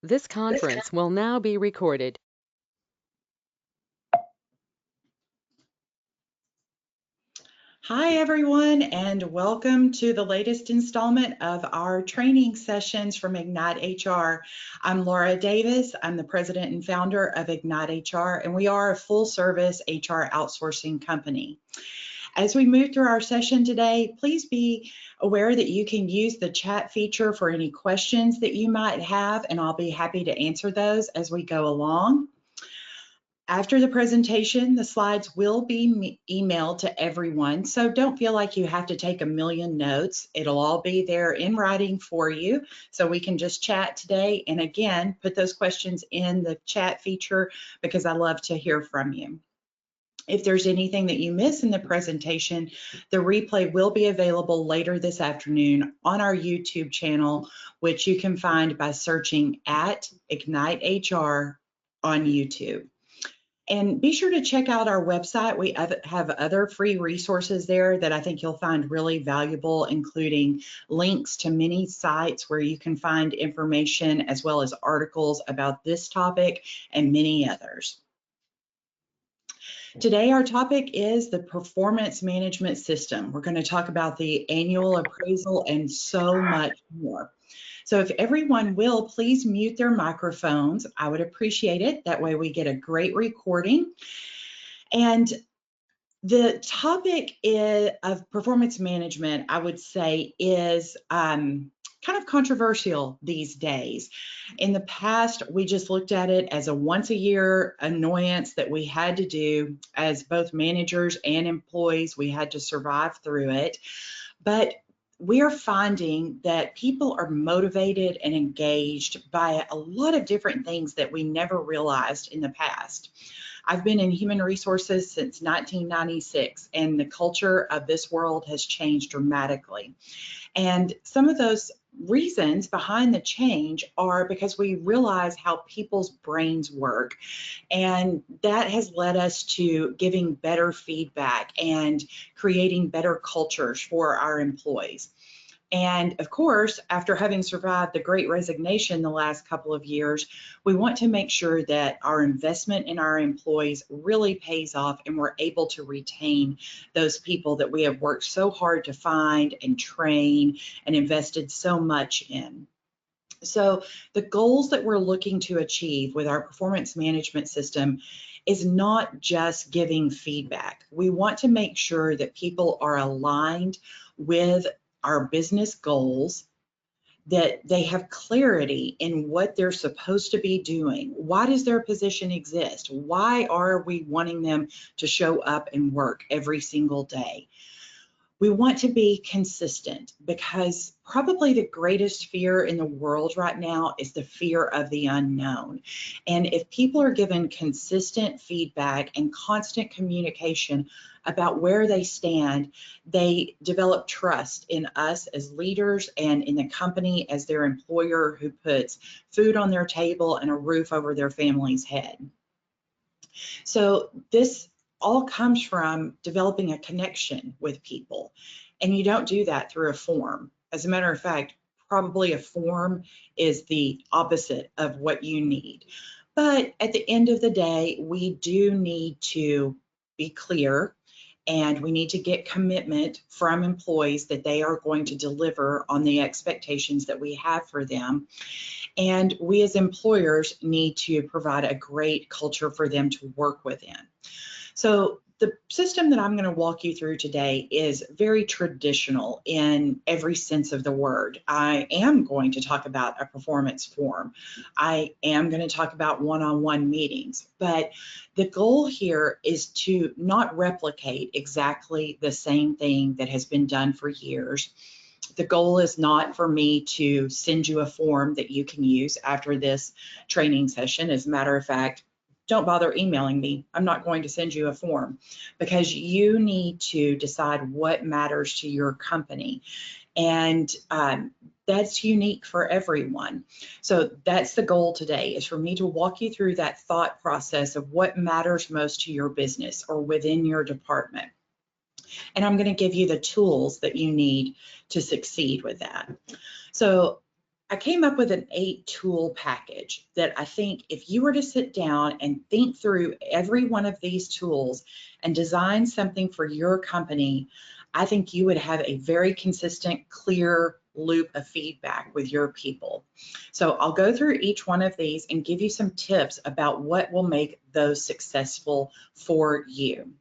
This conference will now be recorded. Hi, everyone, and welcome to the latest installment of our training sessions from Ignite HR. I'm Laura Davis. I'm the president and founder of Ignite HR, and we are a full-service HR outsourcing company. As we move through our session today, please be aware that you can use the chat feature for any questions that you might have, and I'll be happy to answer those as we go along. After the presentation, the slides will be emailed to everyone, so don't feel like you have to take a million notes. It'll all be there in writing for you, so we can just chat today. And again, put those questions in the chat feature because I love to hear from you. If there's anything that you miss in the presentation, the replay will be available later this afternoon on our YouTube channel, which you can find by searching at Ignite HR on YouTube. And be sure to check out our website. We have other free resources there that I think you'll find really valuable, including links to many sites where you can find information as well as articles about this topic and many others. Today, our topic is the performance management system. We're going to talk about the annual appraisal and so much more. So if everyone will, please mute their microphones. I would appreciate it. That way we get a great recording. And the topic of performance management, I would say, is kind of controversial these days. In the past, we just looked at it as a once-a-year annoyance that we had to do as both managers and employees. We had to survive through it. But we are finding that people are motivated and engaged by a lot of different things that we never realized in the past. I've been in human resources since 1996, and the culture of this world has changed dramatically. And some of those reasons behind the change are because we realize how people's brains work. And that has led us to giving better feedback and creating better cultures for our employees. And of course, after having survived the Great Resignation the last couple of years, we want to make sure that our investment in our employees really pays off and we're able to retain those people that we have worked so hard to find and train and invested so much in. So the goals that we're looking to achieve with our performance management system is not just giving feedback. We want to make sure that people are aligned with our business goals, that they have clarity in what they're supposed to be doing. Why does their position exist? Why are we wanting them to show up and work every single day? We want to be consistent because probably the greatest fear in the world right now is the fear of the unknown. And if people are given consistent feedback and constant communication about where they stand, they develop trust in us as leaders and in the company as their employer who puts food on their table and a roof over their family's head. So this all comes from developing a connection with people. And you don't do that through a form. As a matter of fact, probably a form is the opposite of what you need. But at the end of the day, we do need to be clear and we need to get commitment from employees that they are going to deliver on the expectations that we have for them. And we as employers need to provide a great culture for them to work within. So the system that I'm going to walk you through today is very traditional in every sense of the word. I am going to talk about a performance form. I am going to talk about one-on-one meetings, but the goal here is to not replicate exactly the same thing that has been done for years. The goal is not for me to send you a form that you can use after this training session. As a matter of fact, don't bother emailing me. I'm not going to send you a form because you need to decide what matters to your company. And that's unique for everyone. So that's the goal today, is for me to walk you through that thought process of what matters most to your business or within your department. And I'm going to give you the tools that you need to succeed with that. So I came up with an 8-tool package that I think if you were to sit down and think through every one of these tools and design something for your company, I think you would have a very consistent, clear loop of feedback with your people. So I'll go through each one of these and give you some tips about what will make those successful for you.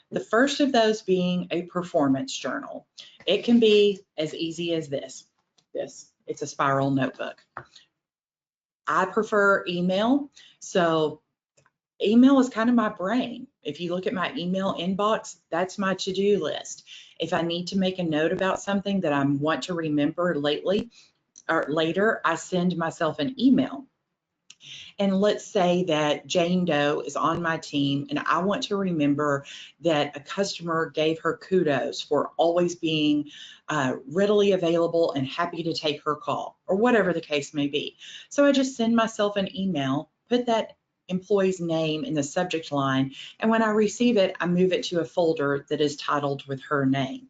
The first of those being a performance journal. It can be as easy as this. It's a spiral notebook. I prefer email, so email is kind of my brain. If you look at my email inbox, that's my to-do list. If I need to make a note about something that I want to remember lately or later, I send myself an email. And let's say that Jane Doe is on my team and I want to remember that a customer gave her kudos for always being readily available and happy to take her call, or whatever the case may be. So I just send myself an email, put that employee's name in the subject line, and when I receive it, I move it to a folder that is titled with her name.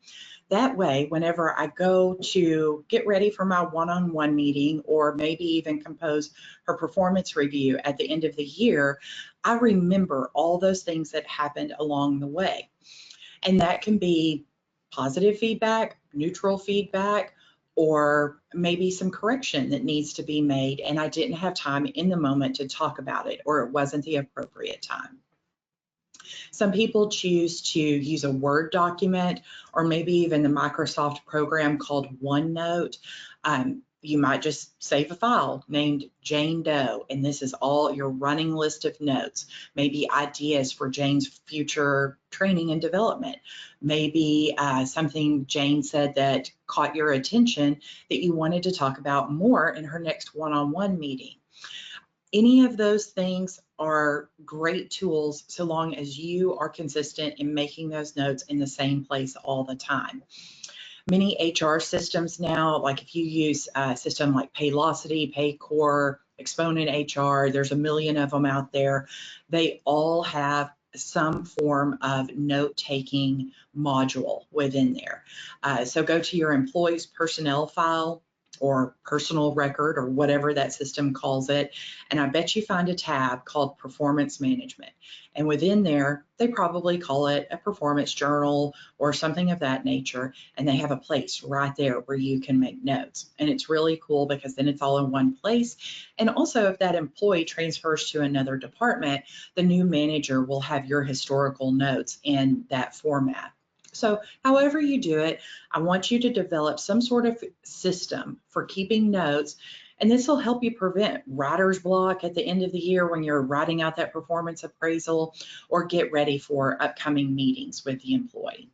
That way, whenever I go to get ready for my one-on-one meeting, or maybe even compose her performance review at the end of the year, I remember all those things that happened along the way. And that can be positive feedback, neutral feedback, or maybe some correction that needs to be made, and I didn't have time in the moment to talk about it, or it wasn't the appropriate time. Some people choose to use a Word document, or maybe even the Microsoft program called OneNote. You might just save a file named Jane Doe, and this is all your running list of notes, maybe ideas for Jane's future training and development, maybe something Jane said that caught your attention that you wanted to talk about more in her next one-on-one meeting. Any of those things are great tools so long as you are consistent in making those notes in the same place all the time. Many HR systems now, like if you use a system like Paylocity, Paycor, Exponent HR, there's a million of them out there. They all have some form of note-taking module within there. So go to your employee's personnel file or personal record, or whatever that system calls it, and I bet you find a tab called Performance Management. And within there, they probably call it a performance journal or something of that nature, and they have a place right there where you can make notes. And it's really cool because then it's all in one place. And also, if that employee transfers to another department, the new manager will have your historical notes in that format. So however you do it, I want you to develop some sort of system for keeping notes, and this will help you prevent writer's block at the end of the year when you're writing out that performance appraisal, or get ready for upcoming meetings with the employee.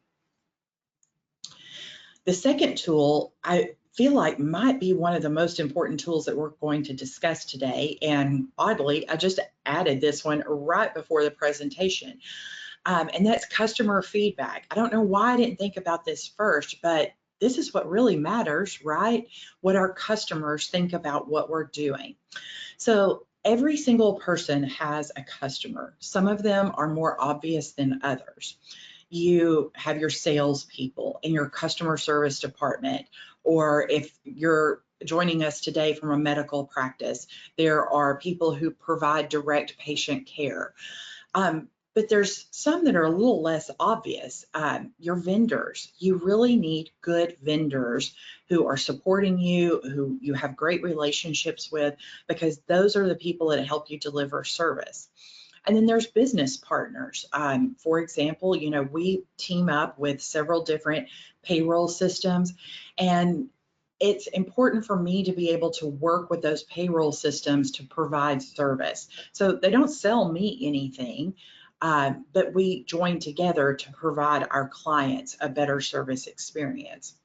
The second tool I feel like might be one of the most important tools that we're going to discuss today, and oddly, I just added this one right before the presentation. And that's customer feedback. I don't know why I didn't think about this first, but this is what really matters, right? What our customers think about what we're doing. So every single person has a customer. Some of them are more obvious than others. You have your salespeople in your customer service department, or if you're joining us today from a medical practice, there are people who provide direct patient care. But there's some that are a little less obvious. Your vendors, you really need good vendors who are supporting you, who you have great relationships with, because those are the people that help you deliver service. And then there's business partners. For example, we team up with several different payroll systems, and it's important for me to be able to work with those payroll systems to provide service. So they don't sell me anything. But we join together to provide our clients a better service experience.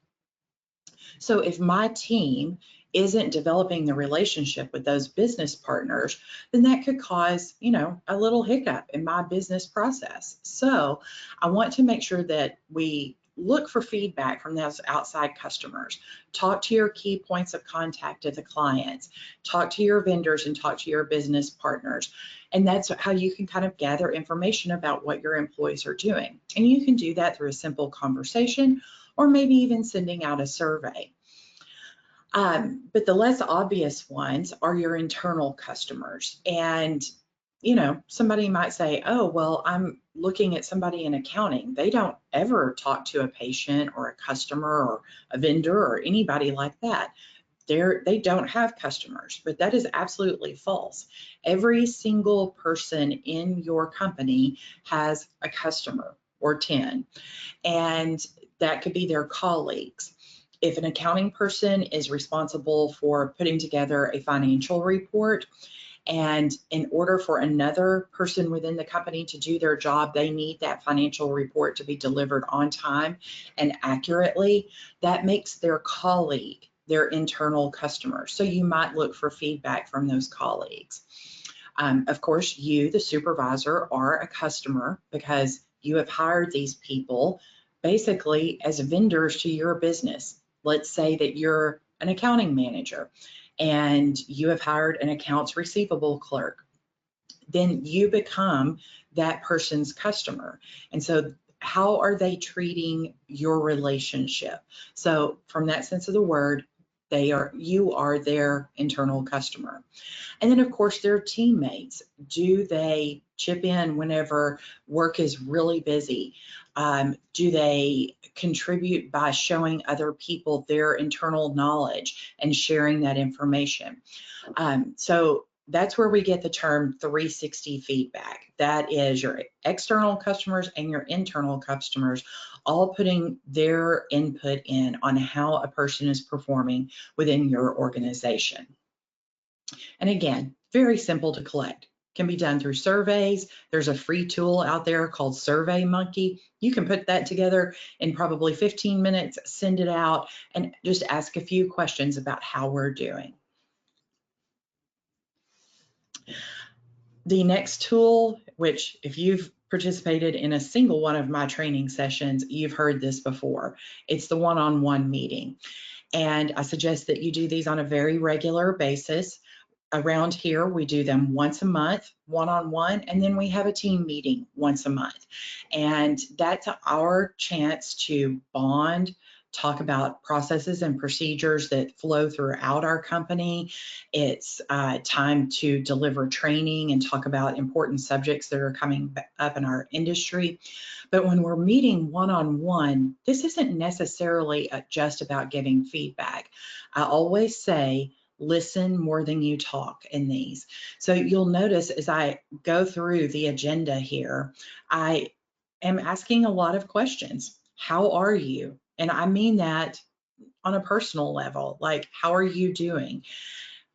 So if my team isn't developing the relationship with those business partners, then that could cause, a little hiccup in my business process. So I want to make sure that we look for feedback from those outside customers. Talk to your key points of contact at the clients, talk to your vendors, and talk to your business partners. And that's how you can kind of gather information about what your employees are doing. And you can do that through a simple conversation, or maybe even sending out a survey. But the less obvious ones are your internal customers. And, somebody might say, oh, well, I'm looking at somebody in accounting. They don't ever talk to a patient or a customer or a vendor or anybody like that. They don't have customers, but that is absolutely false. Every single person in your company has a customer or 10, and that could be their colleagues. If an accounting person is responsible for putting together a financial report, and in order for another person within the company to do their job, they need that financial report to be delivered on time and accurately, that makes their colleague their internal customer. So you might look for feedback from those colleagues. Of course, you, the supervisor, are a customer because you have hired these people basically as vendors to your business. Let's say that you're an accounting manager and you have hired an accounts receivable clerk. Then you become that person's customer. And so how are they treating your relationship? So from that sense of the word, you are their internal customer. And then, of course, their teammates. Do they chip in whenever work is really busy? Do they contribute by showing other people their internal knowledge and sharing that information? So that's where we get the term 360 feedback. That is your external customers and your internal customers all putting their input in on how a person is performing within your organization. And again, very simple to collect. Can be done through surveys. There's a free tool out there called SurveyMonkey. You can put that together in probably 15 minutes, send it out, and just ask a few questions about how we're doing. The next tool, which if you've participated in a single one of my training sessions, you've heard this before. It's the one-on-one meeting. And I suggest that you do these on a very regular basis. Around here, we do them once a month, one-on-one, and then we have a team meeting once a month. And that's our chance to bond, talk about processes and procedures that flow throughout our company. It's time to deliver training and talk about important subjects that are coming up in our industry. But when we're meeting one-on-one, this isn't necessarily just about giving feedback. I always say, listen more than you talk in these. So you'll notice as I go through the agenda here, I am asking a lot of questions. How are you? And I mean that on a personal level, like, how are you doing?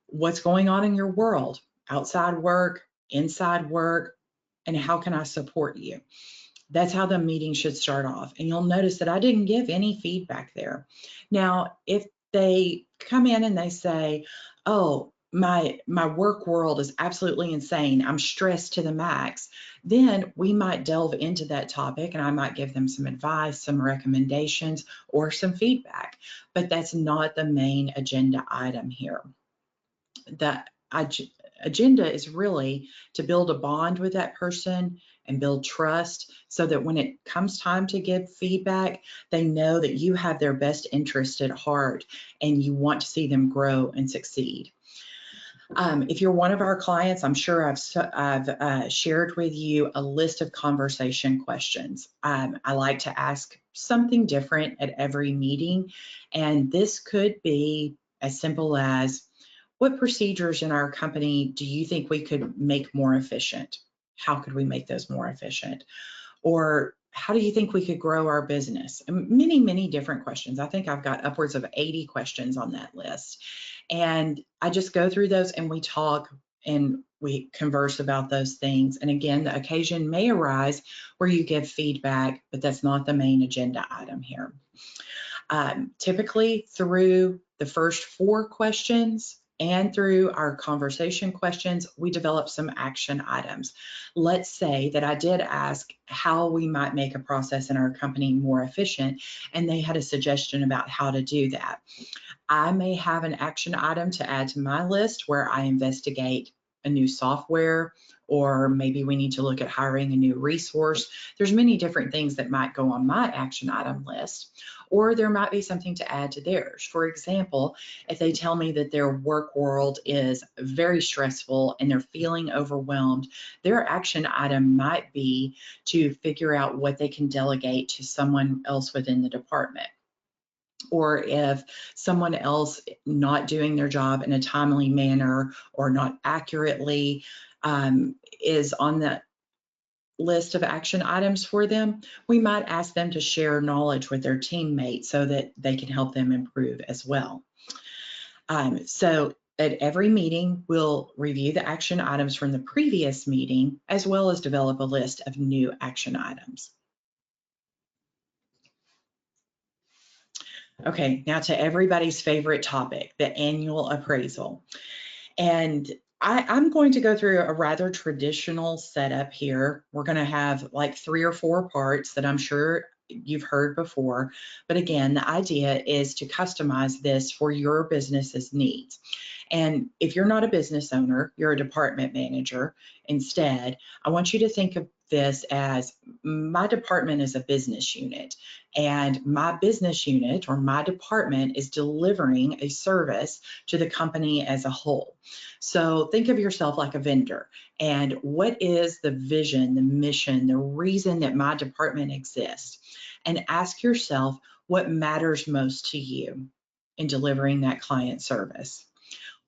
What's going on in your world, outside work, inside work, and how can I support you? That's how the meeting should start off. And you'll notice that I didn't give any feedback there. Now, if they come in and they say, oh, my work world is absolutely insane, I'm stressed to the max, then we might delve into that topic and I might give them some advice, some recommendations, or some feedback. But that's not the main agenda item here. The agenda is really to build a bond with that person and build trust so that when it comes time to give feedback, they know that you have their best interest at heart and you want to see them grow and succeed. If you're one of our clients, I'm sure I've shared with you a list of conversation questions. I like to ask something different at every meeting, and this could be as simple as, what procedures in our company do you think we could make more efficient? How could we make those more efficient? Or how do you think we could grow our business? Many, many different questions. I think I've got upwards of 80 questions on that list. And I just go through those and we talk and we converse about those things. And again, the occasion may arise where you give feedback, but that's not the main agenda item here. Typically through the first 4 questions and through our conversation questions, we develop some action items. Let's say that I did ask how we might make a process in our company more efficient, and they had a suggestion about how to do that. I may have an action item to add to my list where I investigate a new software, or maybe we need to look at hiring a new resource. There's many different things that might go on my action item list, or there might be something to add to theirs. For example, if they tell me that their work world is very stressful and they're feeling overwhelmed, their action item might be to figure out what they can delegate to someone else within the department. Or if someone else not doing their job in a timely manner or not accurately is on the list of action items for them, we might ask them to share knowledge with their teammates so that they can help them improve as well. So at every meeting, we'll review the action items from the previous meeting, as well as develop a list of new action items. Okay, now to everybody's favorite topic, the annual appraisal. And I'm going to go through a rather traditional setup here. We're going to have like 3 or 4 parts that I'm sure you've heard before. But again, the idea is to customize this for your business's needs. And if you're not a business owner, you're a department manager. Instead, I want you to think of this as my department is a business unit, and my business unit or my department is delivering a service to the company as a whole. So think of yourself like a vendor, and what is the vision, the mission, the reason that my department exists? And ask yourself what matters most to you in delivering that client service.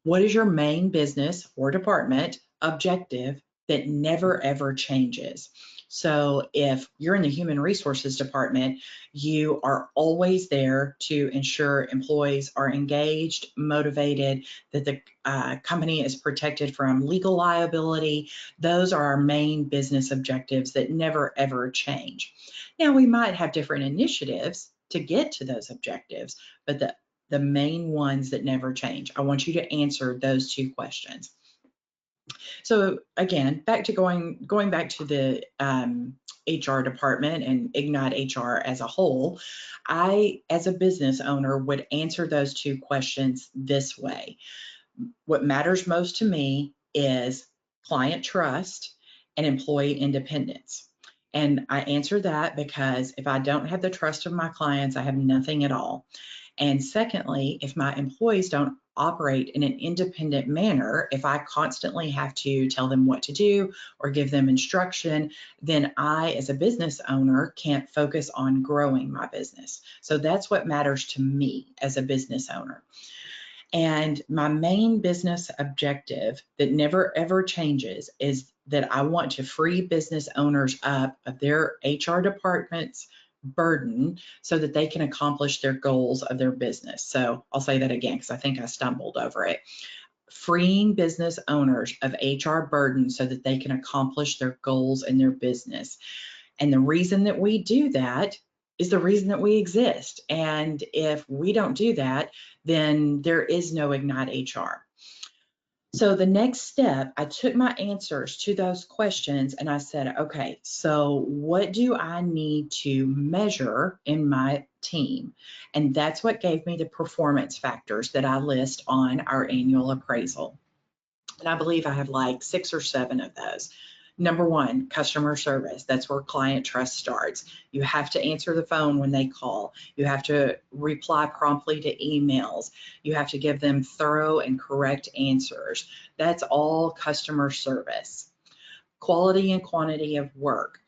What is your main business or department objective that never ever changes? So if you're in the human resources department, you are always there to ensure employees are engaged, motivated, that the company is protected from legal liability. Those are our main business objectives that never ever change. Now, we might have different initiatives to get to those objectives, but the main ones that never change. I want you to answer those 2 questions. So again, back to going back to the HR department and Ignite HR as a whole, I, as a business owner, would answer those 2 questions this way. What matters most to me is client trust and employee independence. And I answer that because if I don't have the trust of my clients, I have nothing at all. And secondly, if my employees don't operate in an independent manner, if I constantly have to tell them what to do or give them instruction, then I, as a business owner, can't focus on growing my business. So that's what matters to me as a business owner. And my main business objective that never ever changes is that I want to free business owners up of their HR department's burden so that they can accomplish their goals of their business. So I'll say that again because I think I stumbled over it. Freeing business owners of HR burden so that they can accomplish their goals in their business. And the reason that we do that is the reason that we exist. And if we don't do that, then there is no Ignite HR. So the next step, I took my answers to those questions and I said, okay, so what do I need to measure in my team? And that's what gave me the performance factors that I list on our annual appraisal. And I believe I have like 6 or 7 of those. Number 1, customer service. That's where client trust starts. You have to answer the phone when they call. You have to reply promptly to emails. You have to give them thorough and correct answers. That's all customer service. Quality and quantity of work.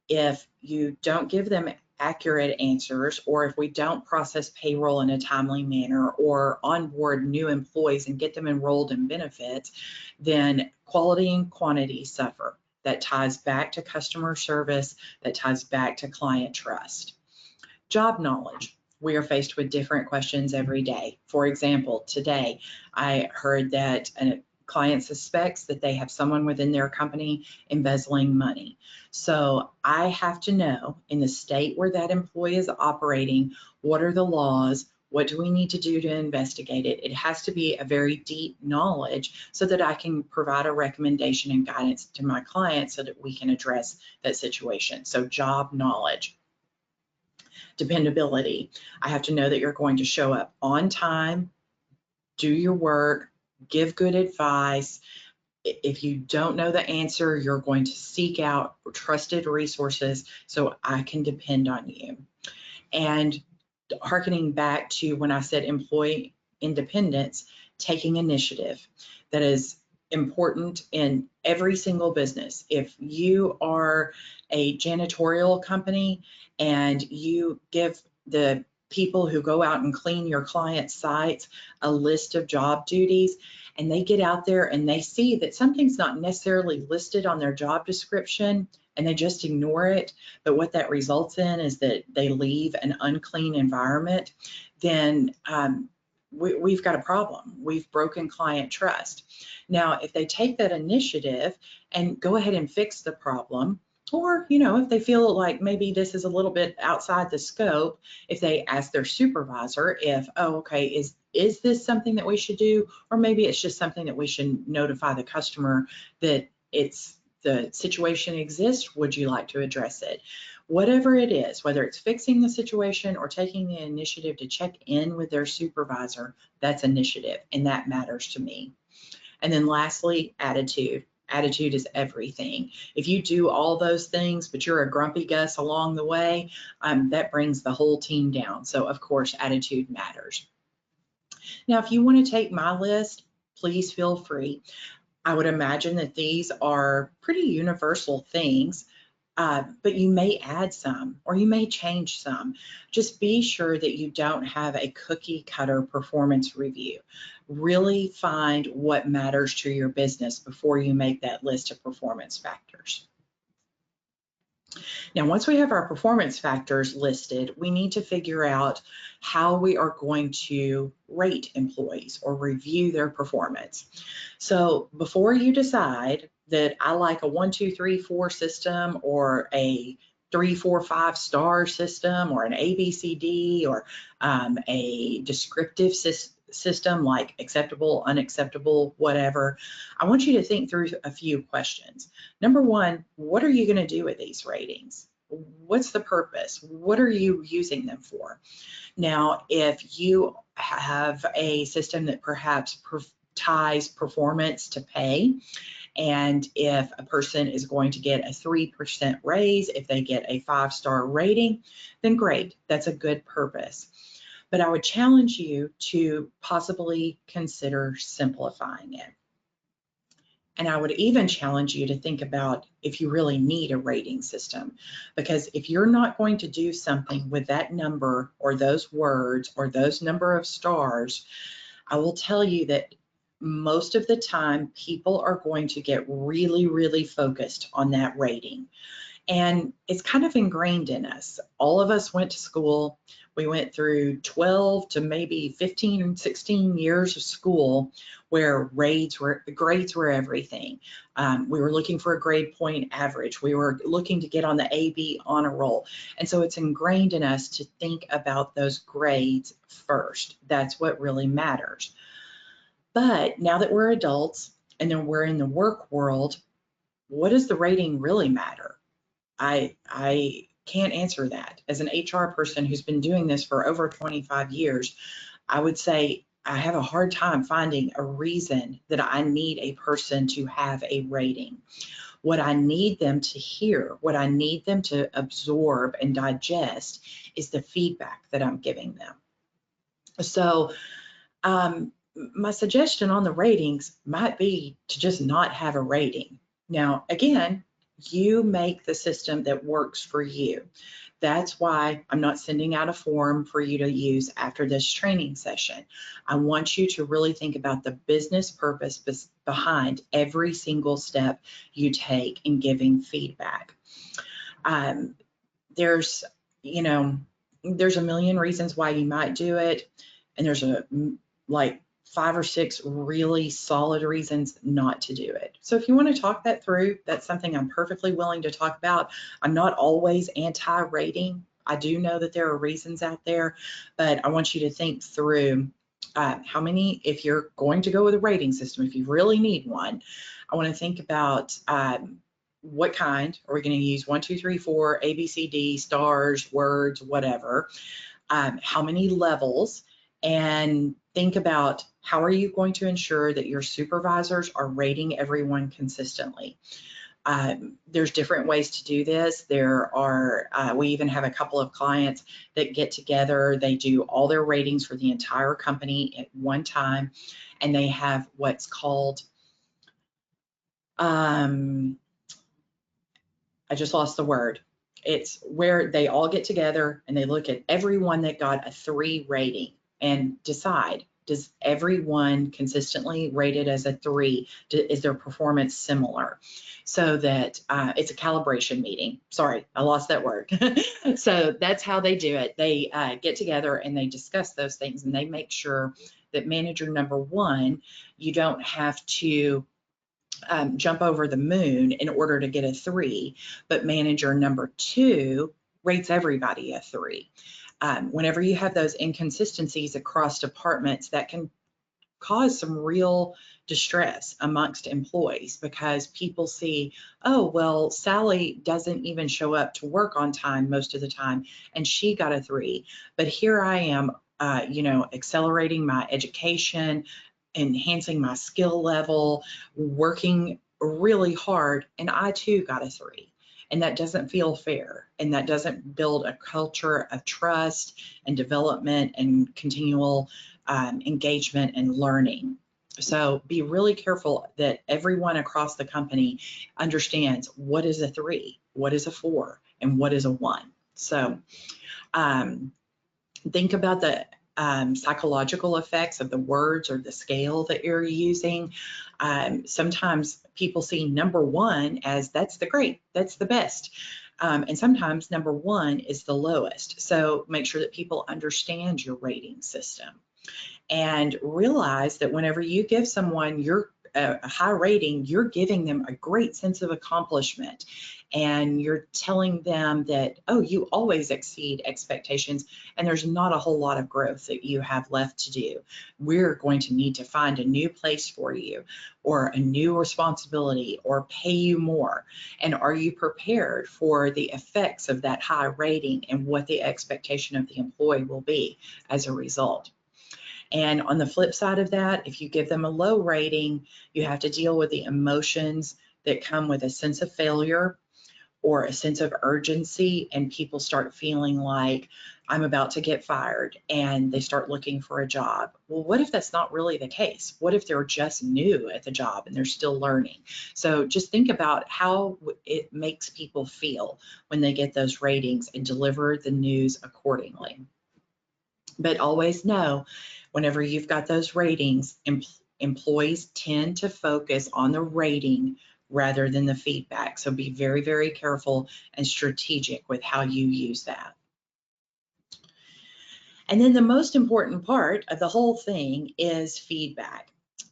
If you don't give them accurate answers, or if we don't process payroll in a timely manner or onboard new employees and get them enrolled in benefits, then quality and quantity suffer. That ties back to customer service, that ties back to client trust. Job knowledge. We are faced with different questions every day. For example, today I heard that a client suspects that they have someone within their company embezzling money. So I have to know in the state where that employee is operating, what are the laws? What do we need to do to investigate it? It has to be a very deep knowledge so that I can provide a recommendation and guidance to my client so that we can address that situation. So job knowledge. Dependability. I have to know that you're going to show up on time, do your work, give good advice, If you don't know the answer, you're going to seek out trusted resources so I can depend on you. And hearkening back to when I said employee independence, taking initiative, that is important in every single business. If you are a janitorial company and you give the people who go out and clean your clients' sites a list of job duties, and they get out there and they see that something's not necessarily listed on their job description, and they just ignore it, but what that results in is that they leave an unclean environment, then we've got a problem. We've broken client trust. Now, if they take that initiative and go ahead and fix the problem, or, if they feel like maybe this is a little bit outside the scope, if they ask their supervisor if, oh, okay, is this something that we should do? Or maybe it's just something that we should notify the customer that the situation exists, would you like to address it? Whatever it is, whether it's fixing the situation or taking the initiative to check in with their supervisor, that's initiative, and that matters to me. And then lastly, attitude. Attitude is everything. If you do all those things, but you're a grumpy Gus along the way, that brings the whole team down. So of course, attitude matters. Now, if you want to take my list, please feel free. I would imagine that these are pretty universal things, but you may add some or you may change some. Just be sure that you don't have a cookie cutter performance review. Really find what matters to your business before you make that list of performance factors. Now, once we have our performance factors listed, we need to figure out how we are going to rate employees or review their performance. So before you decide that I like a 1, 2, 3, 4 system or a 3, 4, 5 star system or an ABCD or a descriptive system like acceptable, unacceptable, whatever, I want you to think through a few questions. Number one, what are you going to do with these ratings? What's the purpose? What are you using them for? Now, if you have a system that perhaps ties performance to pay, and if a person is going to get a 3% raise if they get a 5-star rating, then great, that's a good purpose. But I would challenge you to possibly consider simplifying it. And I would even challenge you to think about if you really need a rating system, because if you're not going to do something with that number or those words or those number of stars, I will tell you that most of the time people are going to get really, really focused on that rating. And it's kind of ingrained in us. All of us went to school. We went through 12 to maybe 15 and 16 years of school where grades were everything. We were looking for a grade point average. We were looking to get on the AB honor roll. And so it's ingrained in us to think about those grades first. That's what really matters. But now that we're adults and then we're in the work world, what does the rating really matter? I can't answer that. As an HR person who's been doing this for over 25 years, I would say I have a hard time finding a reason that I need a person to have a rating. What I need them to hear, what I need them to absorb and digest is the feedback that I'm giving them. So my suggestion on the ratings might be to just not have a rating. Now, again, you make the system that works for you. That's why I'm not sending out a form for you to use after this training session. I want you to really think about the business purpose behind every single step you take in giving feedback. There's a million reasons why you might do it, and there's like 5 or 6 really solid reasons not to do it. So if you want to talk that through, that's something I'm perfectly willing to talk about. I'm not always anti-rating. I do know that there are reasons out there, but I want you to think through how many, if you're going to go with a rating system, if you really need one, I want to think about what kind. Are we going to use 1, 2, 3, 4, A, B, C, D, stars, words, whatever? How many levels? And think about How are you going to ensure that your supervisors are rating everyone consistently? There's different ways to do this. We even have a couple of clients that get together. They do all their ratings for the entire company at one time, and they have what's called, I just lost the word. It's where they all get together and they look at everyone that got a 3 rating and decide, does everyone consistently rated as a 3? Is their performance similar? So that it's a calibration meeting. Sorry, I lost that word. So that's how they do it. They get together and they discuss those things, and they make sure that manager number 1, you don't have to jump over the moon in order to get a 3, but manager number 2 rates everybody a 3. Whenever you have those inconsistencies across departments, that can cause some real distress amongst employees, because people see, oh, well, Sally doesn't even show up to work on time most of the time, and she got a 3. But here I am, accelerating my education, enhancing my skill level, working really hard, and I too got a 3. And that doesn't feel fair. And that doesn't build a culture of trust and development and continual engagement and learning. So be really careful that everyone across the company understands what is a 3, what is a 4, and what is a 1. So think about the psychological effects of the words or the scale that you're using. Sometimes people see number 1 as that's the great, that's the best. And sometimes number 1 is the lowest. So make sure that people understand your rating system, and realize that whenever you give someone a high rating, you're giving them a great sense of accomplishment, and you're telling them that, oh, you always exceed expectations, and there's not a whole lot of growth that you have left to do. We're going to need to find a new place for you, or a new responsibility, or pay you more. And are you prepared for the effects of that high rating and what the expectation of the employee will be as a result? And on the flip side of that, if you give them a low rating, you have to deal with the emotions that come with a sense of failure or a sense of urgency, and people start feeling like, I'm about to get fired, and they start looking for a job. Well, what if that's not really the case? What if they're just new at the job and they're still learning? So just think about how it makes people feel when they get those ratings, and deliver the news accordingly. But always know, whenever you've got those ratings, employees tend to focus on the rating rather than the feedback. So be very, very careful and strategic with how you use that. And then the most important part of the whole thing is feedback.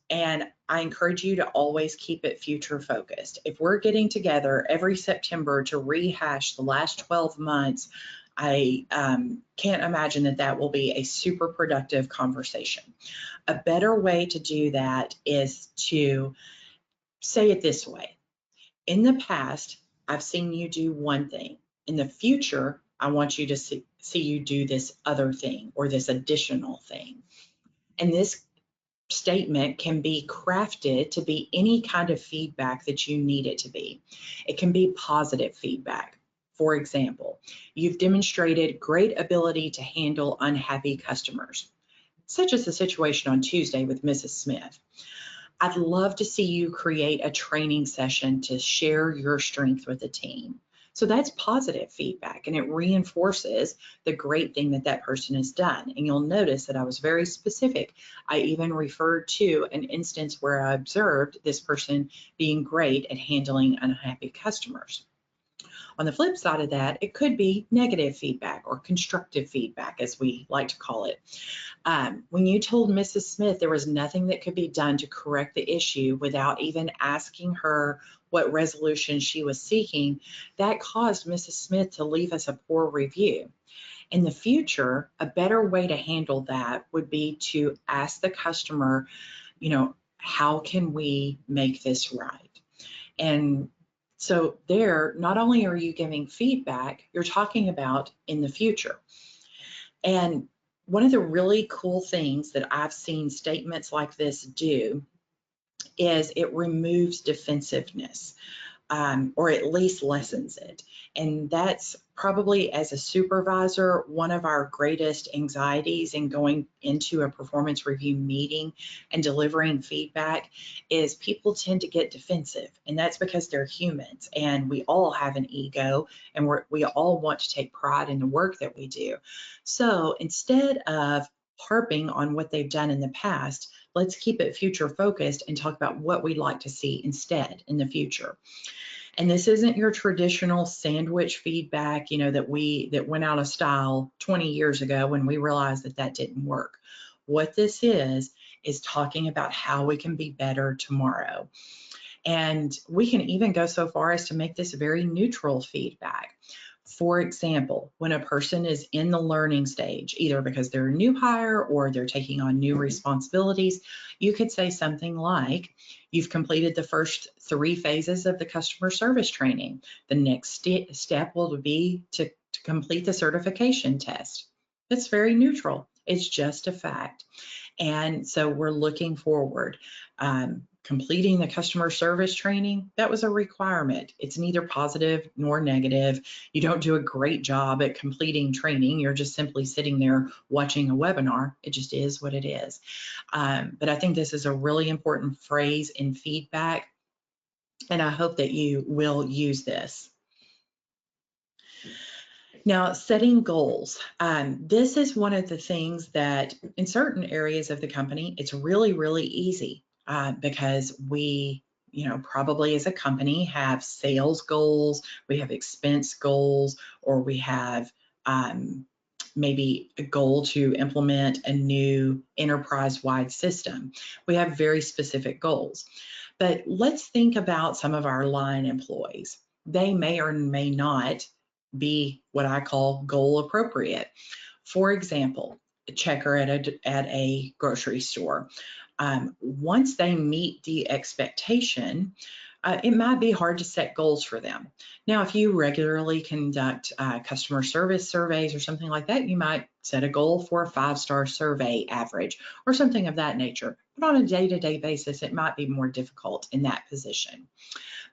And I encourage you to always keep it future focused. If we're getting together every September to rehash the last 12 months, I can't imagine that that will be a super productive conversation. A better way to do that is to say it this way. In the past, I've seen you do one thing. In the future, I want you to see you do this other thing, or this additional thing. And this statement can be crafted to be any kind of feedback that you need it to be. It can be positive feedback. For example, you've demonstrated great ability to handle unhappy customers, such as the situation on Tuesday with Mrs. Smith. I'd love to see you create a training session to share your strength with the team. So that's positive feedback, and it reinforces the great thing that that person has done. And you'll notice that I was very specific. I even referred to an instance where I observed this person being great at handling unhappy customers. On the flip side of that, it could be negative feedback, or constructive feedback, as we like to call it. When you told Mrs. Smith there was nothing that could be done to correct the issue without even asking her what resolution she was seeking, that caused Mrs. Smith to leave us a poor review. In the future, a better way to handle that would be to ask the customer, how can we make this right? And so there, not only are you giving feedback, you're talking about in the future. And one of the really cool things that I've seen statements like this do is it removes defensiveness. Or at least lessens it. And that's probably, as a supervisor, one of our greatest anxieties in going into a performance review meeting and delivering feedback is people tend to get defensive. And that's because they're humans and we all have an ego and we all want to take pride in the work that we do. So instead of harping on what they've done in the past, let's keep it future focused and talk about what we'd like to see instead in the future. And this isn't your traditional sandwich feedback, that went out of style 20 years ago when we realized that that didn't work. What this is talking about how we can be better tomorrow. And we can even go so far as to make this very neutral feedback. For example, when a person is in the learning stage, either because they're a new hire or they're taking on new responsibilities, you could say something like, you've completed the first 3 phases of the customer service training. The next step will be to complete the certification test. It's very neutral. It's just a fact. And so we're looking forward. Completing the customer service training, that was a requirement. It's neither positive nor negative. You don't do a great job at completing training. You're just simply sitting there watching a webinar. It just is what it is. But I think this is a really important phrase in feedback, and I hope that you will use this. Now, setting goals. This is one of the things that in certain areas of the company, it's really, really easy because we, probably as a company have sales goals, we have expense goals, or we have maybe a goal to implement a new enterprise-wide system. We have very specific goals. But let's think about some of our line employees. They may or may not be what I call goal appropriate. For example, a checker at a grocery store. Once they meet the expectation, it might be hard to set goals for them. Now, if you regularly conduct customer service surveys or something like that, you might set a goal for a 5-star survey average or something of that nature. But on a day-to-day basis, it might be more difficult in that position.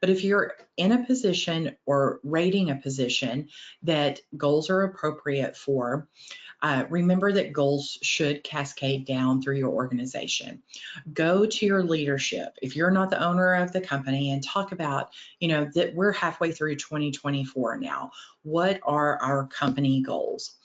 But if you're in a position or rating a position that goals are appropriate for, remember that goals should cascade down through your organization. Go to your leadership, if you're not the owner of the company, and talk about, that we're halfway through 2024 now. What are our company goals?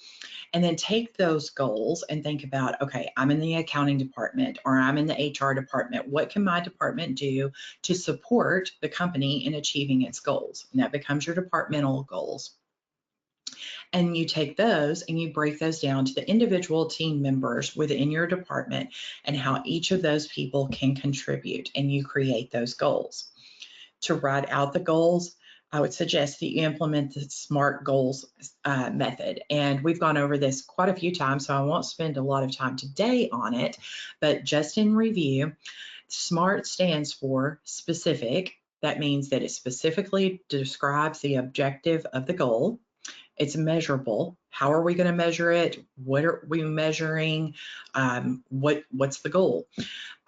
And then take those goals and think about, okay, I'm in the accounting department or I'm in the HR department. What can my department do to support the company in achieving its goals? And that becomes your departmental goals. And you take those and you break those down to the individual team members within your department and how each of those people can contribute, and you create those goals. To write out the goals, I would suggest that you implement the SMART goals method. And we've gone over this quite a few times, so I won't spend a lot of time today on it, but just in review, SMART stands for specific. That means that it specifically describes the objective of the goal. It's measurable. How are we going to measure it? What are we measuring? What's the goal?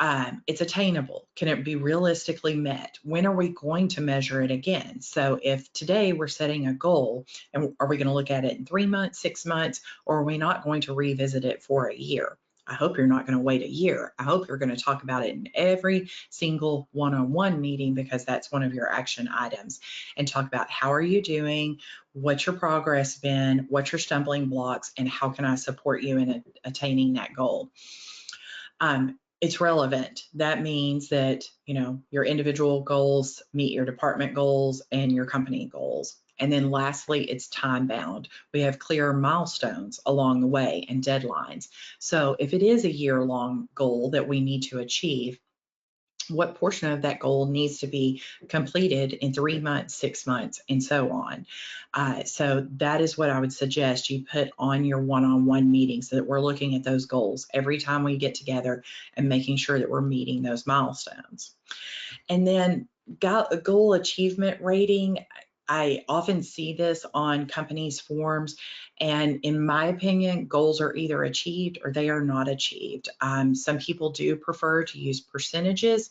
It's attainable. Can it be realistically met? When are we going to measure it again? So if today we're setting a goal, and are we going to look at it in 3 months, 6 months, or are we not going to revisit it for a year? I hope you're not going to wait a year. I hope you're going to talk about it in every single one-on-one meeting, because that's one of your action items, and talk about how are you doing, what's your progress been, what's your stumbling blocks, and how can I support you in attaining that goal. It's relevant. That means that, your individual goals meet your department goals and your company goals. And then lastly, it's time bound. We have clear milestones along the way and deadlines. So if it is a year-long goal that we need to achieve, what portion of that goal needs to be completed in 3 months, 6 months, and so on. So that is what I would suggest you put on your one-on-one meetings, so that we're looking at those goals every time we get together and making sure that we're meeting those milestones. And then goal achievement rating. I often see this on companies' forms, and in my opinion, goals are either achieved or they are not achieved. Some people do prefer to use percentages.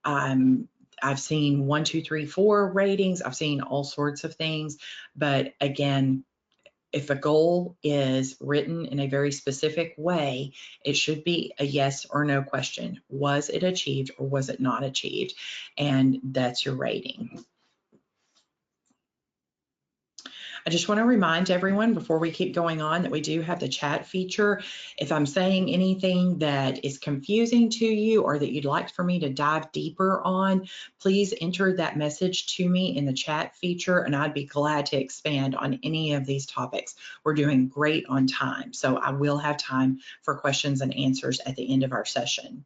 Um, I've seen 1, 2, 3, 4 ratings. I've seen all sorts of things. But again, if a goal is written in a very specific way, it should be a yes or no question. Was it achieved or was it not achieved? And that's your rating. I just want to remind everyone before we keep going on that we do have the chat feature. If I'm saying anything that is confusing to you or that you'd like for me to dive deeper on, please enter that message to me in the chat feature and I'd be glad to expand on any of these topics. We're doing great on time, so I will have time for questions and answers at the end of our session.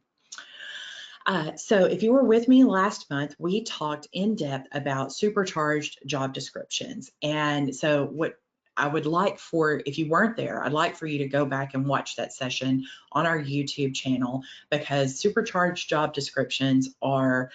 So if you were with me last month, we talked in depth about supercharged job descriptions. And so what I would like for, if you weren't there, I'd like for you to go back and watch that session on our YouTube channel, because supercharged job descriptions are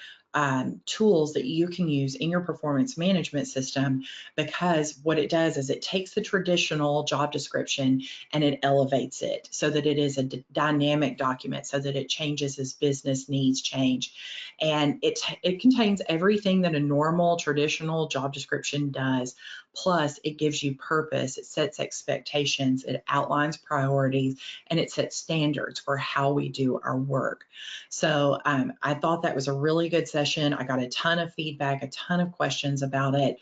tools that you can use in your performance management system, because what it does is it takes the traditional job description and it elevates it so that it is a dynamic document, so that it changes as business needs change. And it contains everything that a normal traditional job description does, plus it gives you purpose, it sets expectations, it outlines priorities, and it sets standards for how we do our work. So I thought that was a really good session. I got a ton of feedback, a ton of questions about it.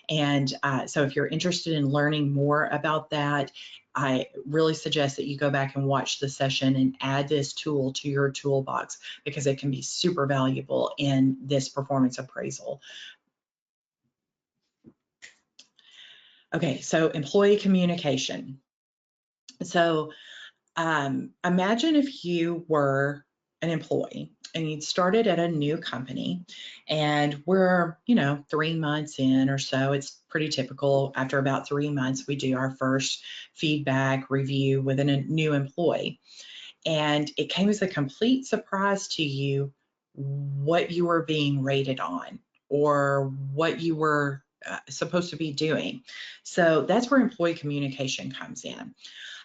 And so if you're interested in learning more about that, I really suggest that you go back and watch the session and add this tool to your toolbox, because it can be super valuable in this performance appraisal. Okay, so employee communication. So imagine if you were an employee and you'd started at a new company, and we're, 3 months in or so. It's pretty typical. After about 3 months, we do our first feedback review with a new employee. And it came as a complete surprise to you what you were being rated on or what you were supposed to be doing. So that's where employee communication comes in.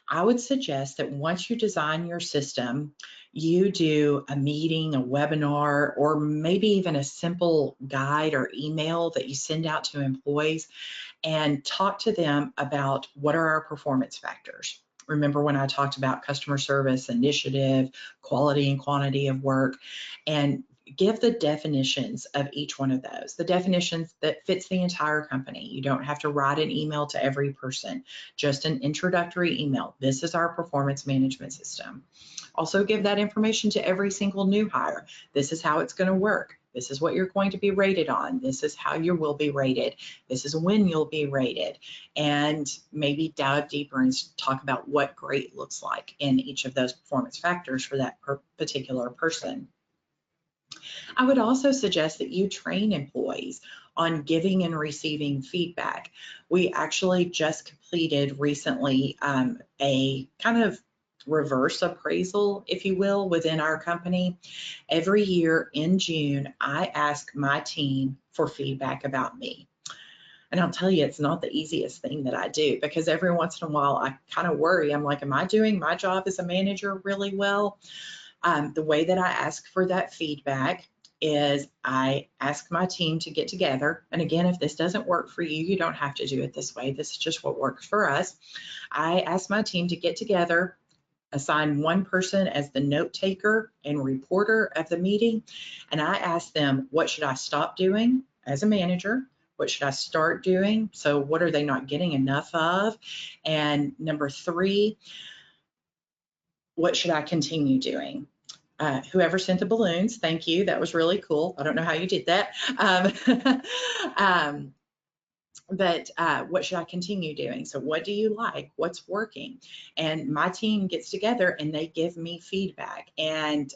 I would suggest that once you design your system, you do a meeting, a webinar, or maybe even a simple guide or email that you send out to employees, and talk to them about what are our performance factors. Remember when I talked about customer service, initiative, quality and quantity of work, and give the definitions of each one of those, the definitions that fits the entire company. You don't have to write an email to every person, just an introductory email. This is our performance management system. Also give that information to every single new hire. This is how it's going to work. This is what you're going to be rated on. This is how you will be rated. This is when you'll be rated. And maybe dive deeper and talk about what great looks like in each of those performance factors for that particular person. I would also suggest that you train employees on giving and receiving feedback. We actually just completed recently a kind of reverse appraisal, if you will, within our company. Every year in June, I ask my team for feedback about me. And I'll tell you, it's not the easiest thing that I do, because every once in a while I kind of worry. I'm like, am I doing my job as a manager really well? The way that I ask for that feedback is I ask my team to get together. And again, if this doesn't work for you, you don't have to do it this way. This is just what works for us. I ask my team to get together, assign one person as the note taker and reporter of the meeting, and I ask them, what should I stop doing as a manager? What should I start doing? So what are they not getting enough of? And number 3, what should I continue doing? Whoever sent the balloons, thank you. That was really cool. I don't know how you did that. But what should I continue doing? So what do you like? What's working? And my team gets together and they give me feedback. And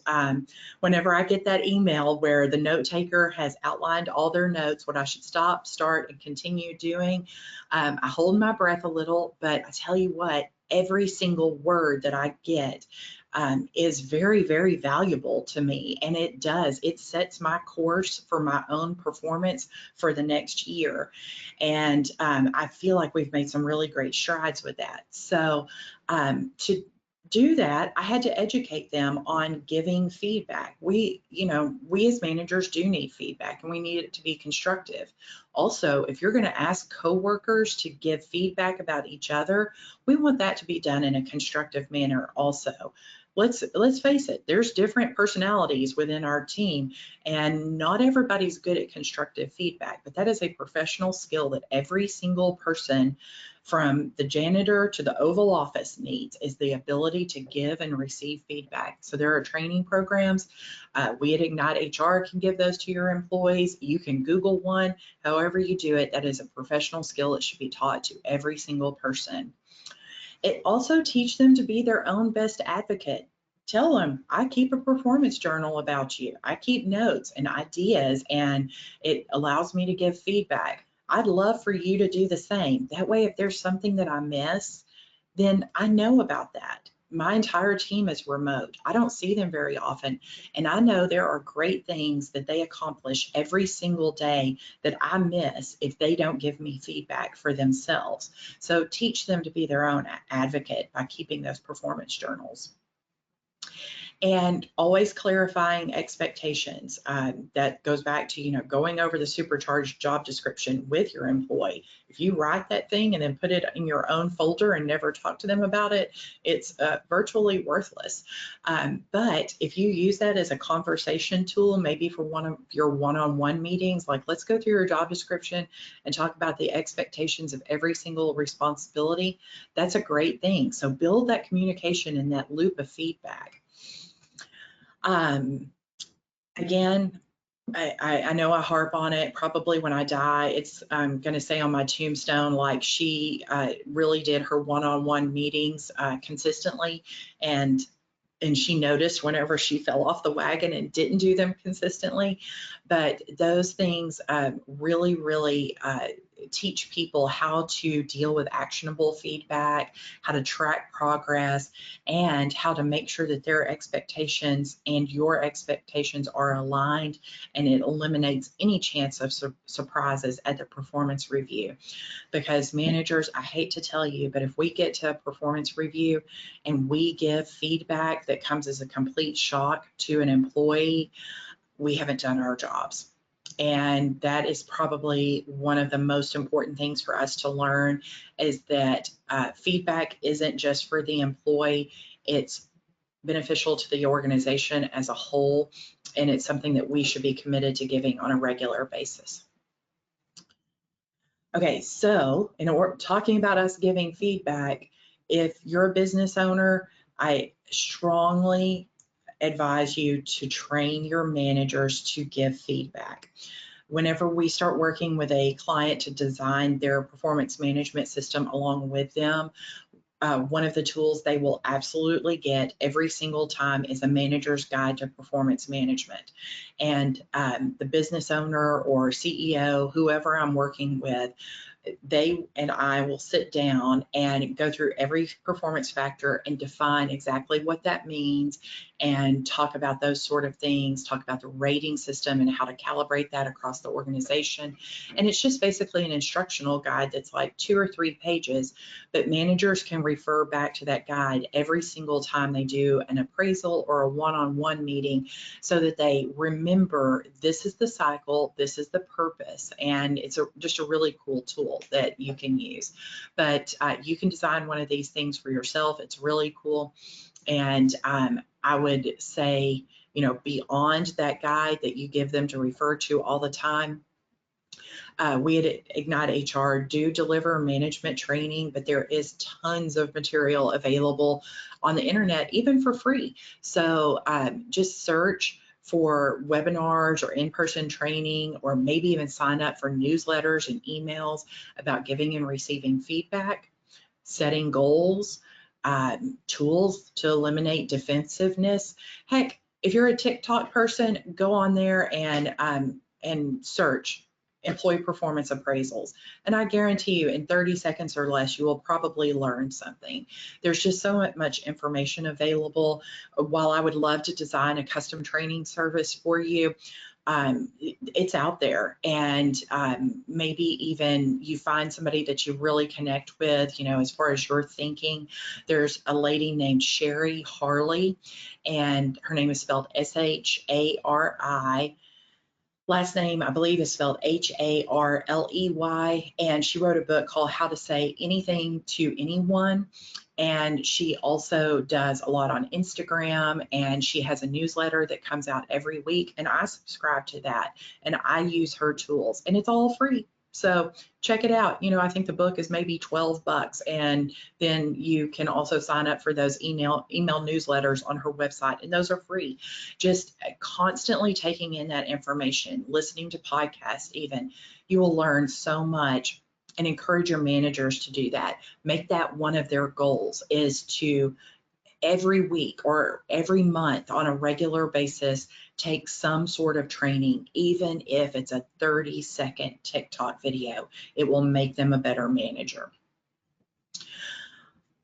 whenever I get that email where the note taker has outlined all their notes, what I should stop, start, and continue doing, I hold my breath a little, but I tell you what, every single word that I get is very, very valuable to me. And it sets my course for my own performance for the next year. And I feel like we've made some really great strides with that. So to do that, I had to educate them on giving feedback. We as managers do need feedback, and we need it to be constructive. Also, if you're going to ask coworkers to give feedback about each other, we want that to be done in a constructive manner also. Let's face it, there's different personalities within our team, and not everybody's good at constructive feedback, but that is a professional skill that every single person from the janitor to the Oval Office needs, is the ability to give and receive feedback. So there are training programs. We at Ignite HR can give those to your employees. You can Google one. However you do it, that is a professional skill that should be taught to every single person. It also teach them to be their own best advocate. Tell them, I keep a performance journal about you. I keep notes and ideas, and it allows me to give feedback. I'd love for you to do the same. That way, if there's something that I miss, then I know about that. My entire team is remote. I don't see them very often. And I know there are great things that they accomplish every single day that I miss if they don't give me feedback for themselves. So teach them to be their own advocate by keeping those performance journals. And always clarifying expectations. That goes back to, going over the supercharged job description with your employee. If you write that thing and then put it in your own folder and never talk to them about it, it's virtually worthless. But if you use that as a conversation tool, maybe for one of your one-on-one meetings, like let's go through your job description and talk about the expectations of every single responsibility, that's a great thing. So build that communication and that loop of feedback. Again, I know I harp on it. Probably when I die, I'm going to say on my tombstone, like she really did her one-on-one meetings consistently, and she noticed whenever she fell off the wagon and didn't do them consistently. But those things really, really teach people how to deal with actionable feedback, how to track progress, and how to make sure that their expectations and your expectations are aligned, and it eliminates any chance of surprises at the performance review. Because managers, I hate to tell you, but if we get to a performance review and we give feedback that comes as a complete shock to an employee, we haven't done our jobs. And that is probably one of the most important things for us to learn, is that feedback isn't just for the employee, it's beneficial to the organization as a whole, and it's something that we should be committed to giving on a regular basis. Okay, so talking about us giving feedback, if you're a business owner, I strongly advise you to train your managers to give feedback. Whenever we start working with a client to design their performance management system along with them, one of the tools they will absolutely get every single time is a manager's guide to performance management. And the business owner or CEO, whoever I'm working with, they and I will sit down and go through every performance factor and define exactly what that means, and talk about those sort of things, talk about the rating system and how to calibrate that across the organization. And it's just basically an instructional guide that's like 2 or 3 pages, but managers can refer back to that guide every single time they do an appraisal or a one-on-one meeting, so that they remember this is the cycle, this is the purpose, and it's just a really cool tool that you can use. But you can design one of these things for yourself. It's really cool. And I would say, beyond that guide that you give them to refer to all the time, we at Ignite HR do deliver management training, but there is tons of material available on the internet, even for free. So just search for webinars or in-person training, or maybe even sign up for newsletters and emails about giving and receiving feedback, setting goals, tools to eliminate defensiveness. Heck, if you're a TikTok person, go on there and search employee performance appraisals. And I guarantee you in 30 seconds or less, you will probably learn something. There's just so much information available. While I would love to design a custom training service for you, it's out there, and maybe even you find somebody that you really connect with, as far as your thinking. There's a lady named Sherry Harley, and her name is spelled Shari. Last name, I believe, is spelled Harley, and she wrote a book called How to Say Anything to Anyone. And she also does a lot on Instagram, and she has a newsletter that comes out every week, and I subscribe to that, and I use her tools, and it's all free. So check it out. I think the book is maybe $12, and then you can also sign up for those email newsletters on her website, and those are free. Just constantly taking in that information, listening to podcasts even, you will learn so much, and encourage your managers to do that. Make that one of their goals, is to every week or every month on a regular basis take some sort of training, even if it's a 30-second TikTok video. It will make them a better manager.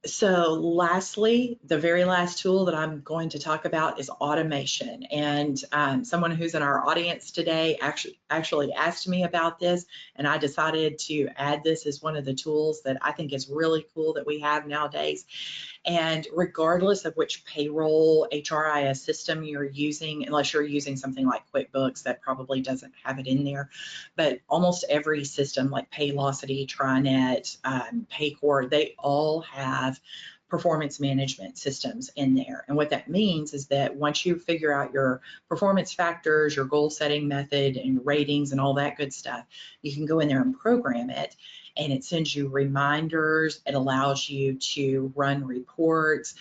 So lastly, the very last tool that I'm going to talk about is automation. And someone who's in our audience today actually asked me about this, and I decided to add this as one of the tools that I think is really cool that we have nowadays. And regardless of which payroll HRIS system you're using, unless you're using something like QuickBooks, that probably doesn't have it in there, but almost every system like Paylocity, TriNet, Paycor, they all have performance management systems in there. And what that means is that once you figure out your performance factors, your goal setting method, and ratings and all that good stuff, you can go in there and program it, and it sends you reminders. It allows you to run reports.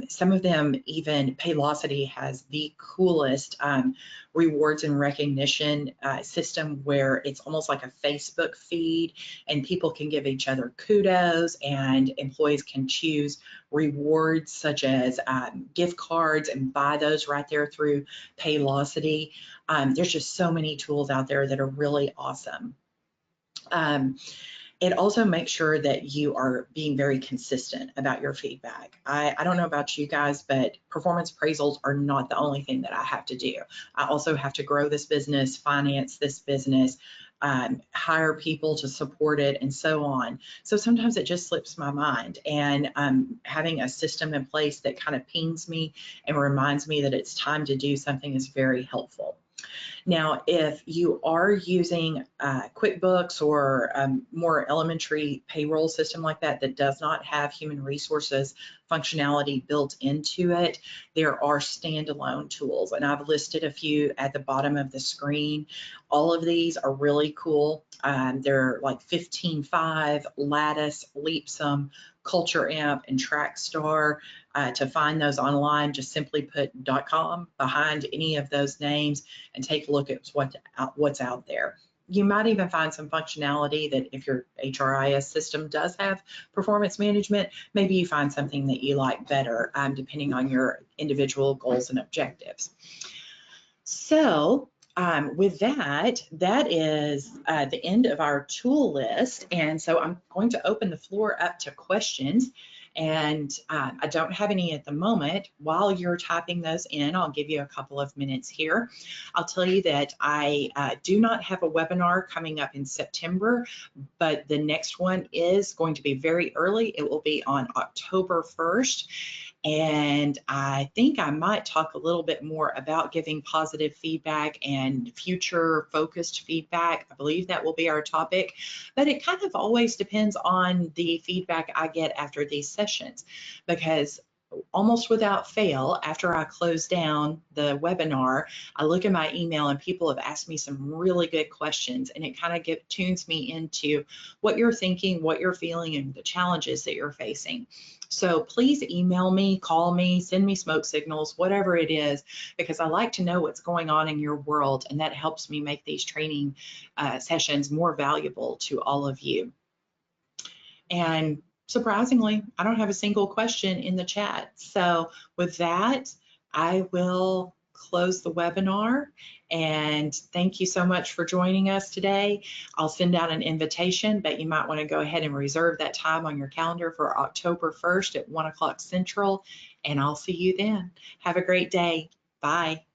Some of them, even Paylocity has the coolest rewards and recognition system, where it's almost like a Facebook feed, and people can give each other kudos, and employees can choose rewards such as gift cards and buy those right there through Paylocity. There's just so many tools out there that are really awesome. It also makes sure that you are being very consistent about your feedback. I don't know about you guys, but performance appraisals are not the only thing that I have to do. I also have to grow this business, finance this business, hire people to support it, and so on. So sometimes it just slips my mind, and having a system in place that kind of pings me and reminds me that it's time to do something is very helpful. Now, if you are using QuickBooks or a more elementary payroll system like that that does not have human resources functionality built into it, there are standalone tools, and I've listed a few at the bottom of the screen. All of these are really cool. They're like 15.5, Lattice, Leapsome, Culture Amp, and Trackstar. To find those online, just simply put .com behind any of those names and take a look at what's out there. You might even find some functionality that if your HRIS system does have performance management, maybe you find something that you like better, depending on your individual goals and objectives. So with that is the end of our tool list. And so I'm going to open the floor up to questions. And I don't have any at the moment. While you're typing those in, I'll give you a couple of minutes here. I'll tell you that I do not have a webinar coming up in September, but the next one is going to be very early. It will be on October 1st. And I think I might talk a little bit more about giving positive feedback and future focused feedback. I believe that will be our topic, but it kind of always depends on the feedback I get after these sessions, because almost without fail, after I close down the webinar, I look at my email and people have asked me some really good questions, and it kind of tunes me into what you're thinking, what you're feeling, and the challenges that you're facing. So please email me, call me, send me smoke signals, whatever it is, because I like to know what's going on in your world, and that helps me make these training sessions more valuable to all of you. And surprisingly, I don't have a single question in the chat. So with that, I will close the webinar. And thank you so much for joining us today. I'll send out an invitation, but you might want to go ahead and reserve that time on your calendar for October 1st at 1 o'clock Central, and I'll see you then. Have a great day. Bye.